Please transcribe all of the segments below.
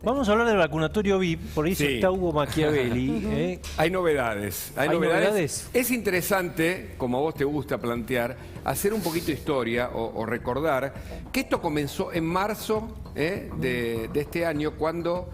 Vamos a hablar del vacunatorio VIP, por ahí Sí. está Hugo Machiavelli. Hay novedades. ¿Hay novedades? Es interesante, como a vos te gusta plantear, hacer un poquito de historia o recordar que esto comenzó en marzo de este año, cuando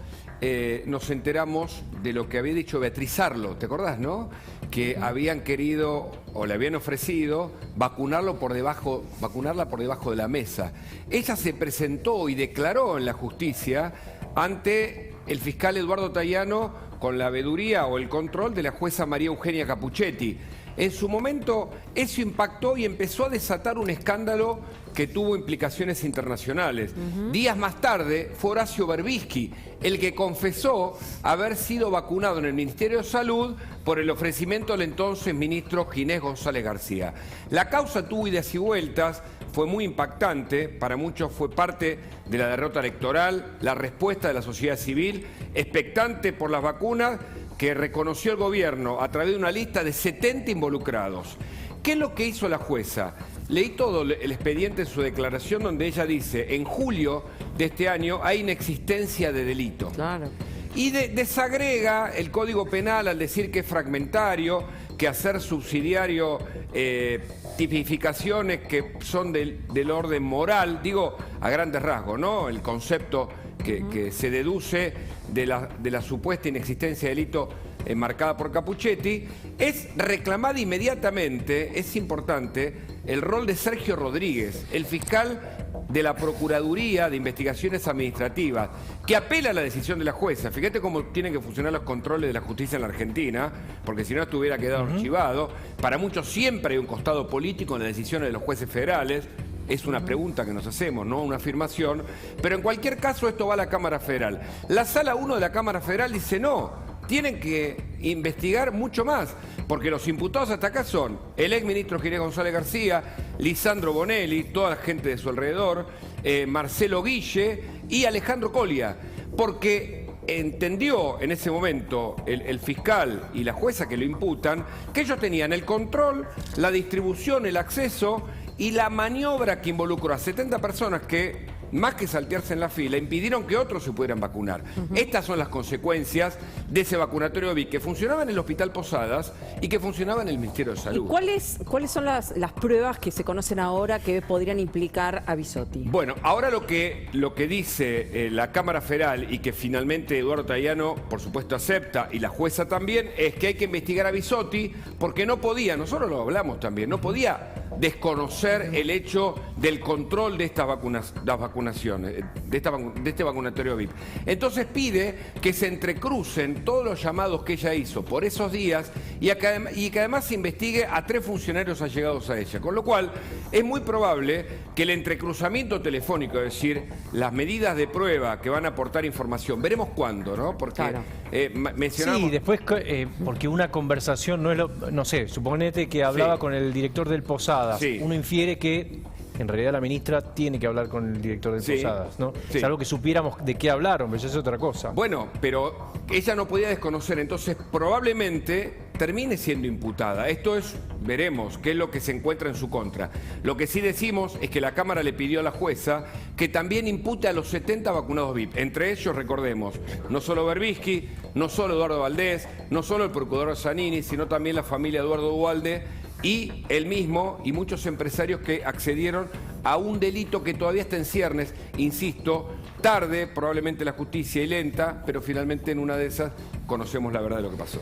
nos enteramos de lo que había dicho Beatriz Arlo. ¿Te acordás, no? Que habían querido o le habían ofrecido vacunarla por debajo de la mesa. Ella se presentó y declaró en la justicia ante el fiscal Eduardo Tayano con la veeduría o el control de la jueza María Eugenia Capuchetti. En su momento eso impactó y empezó a desatar un escándalo que tuvo implicaciones internacionales. Días más tarde fue Horacio Berbisky el que confesó haber sido vacunado en el Ministerio de Salud por el ofrecimiento del entonces ministro Ginés González García. La causa tuvo idas y vueltas, fue muy impactante, para muchos fue parte de la derrota electoral, la respuesta de la sociedad civil, expectante por las vacunas, que reconoció el gobierno a través de una lista de 70 involucrados. ¿Qué es lo que hizo la jueza? Leí todo el expediente en su declaración, donde ella dice: en julio de este año hay inexistencia de delito. Claro. Y desagrega el Código Penal al decir que es fragmentario, que hacer subsidiario tipificaciones que son del orden moral, digo a grandes rasgos, ¿no? El concepto que se deduce de la supuesta inexistencia de delito marcada por Capuchetti, es reclamada inmediatamente, es importante, el rol de Sergio Rodríguez, el fiscal de la Procuraduría de Investigaciones Administrativas, que apela a la decisión de la jueza. Fíjate cómo tienen que funcionar los controles de la justicia en la Argentina, porque si no esto hubiera quedado archivado. Para muchos siempre hay un costado político en las decisiones de los jueces federales. Es una pregunta que nos hacemos, no una afirmación. Pero en cualquier caso esto va a la Cámara Federal. La Sala 1 de la Cámara Federal dice no, tienen que investigar mucho más, porque los imputados hasta acá son el exministro Ginés González García, Lisandro Bonelli, toda la gente de su alrededor, Marcelo Guille y Alejandro Colia, porque entendió en ese momento el fiscal y la jueza que lo imputan que ellos tenían el control, la distribución, el acceso y la maniobra que involucró a 70 personas que, más que saltearse en la fila, impidieron que otros se pudieran vacunar. Estas son las consecuencias de ese vacunatorio VIP, que funcionaba en el Hospital Posadas y que funcionaba en el Ministerio de Salud. ¿Y cuáles son las pruebas que se conocen ahora que podrían implicar a Bisotti? Bueno, ahora lo que dice la Cámara Federal, y que finalmente Eduardo Tayano, por supuesto, acepta, y la jueza también, es que hay que investigar a Bisotti porque no podía, nosotros lo hablamos también, no podía desconocer el hecho del control de estas vacunaciones, de este vacunatorio VIP. Entonces pide que se entrecrucen todos los llamados que ella hizo por esos días y que además se investigue a 3 funcionarios allegados a ella. Con lo cual es muy probable que el entrecruzamiento telefónico, es decir, las medidas de prueba que van a aportar información, veremos cuándo, ¿no? Porque claro. mencionamos... Sí, después, porque una conversación no es no sé, suponete que hablaba con el director del Posadas. Sí. Uno infiere que en realidad la ministra tiene que hablar con el director del Posadas, ¿no? Sí. Salvo que supiéramos de qué hablaron, pero eso es otra cosa. Bueno, pero ella no podía desconocer, entonces probablemente termine siendo imputada. Esto es, veremos, qué es lo que se encuentra en su contra. Lo que sí decimos es que la Cámara le pidió a la jueza que también impute a los 70 vacunados VIP. Entre ellos, recordemos, no solo Berbisky, no solo Eduardo Valdés, no solo el procurador Zanini, sino también la familia Eduardo Duhalde y él mismo y muchos empresarios que accedieron a un delito que todavía está en ciernes, insisto, tarde, probablemente la justicia y lenta, pero finalmente en una de esas conocemos la verdad de lo que pasó.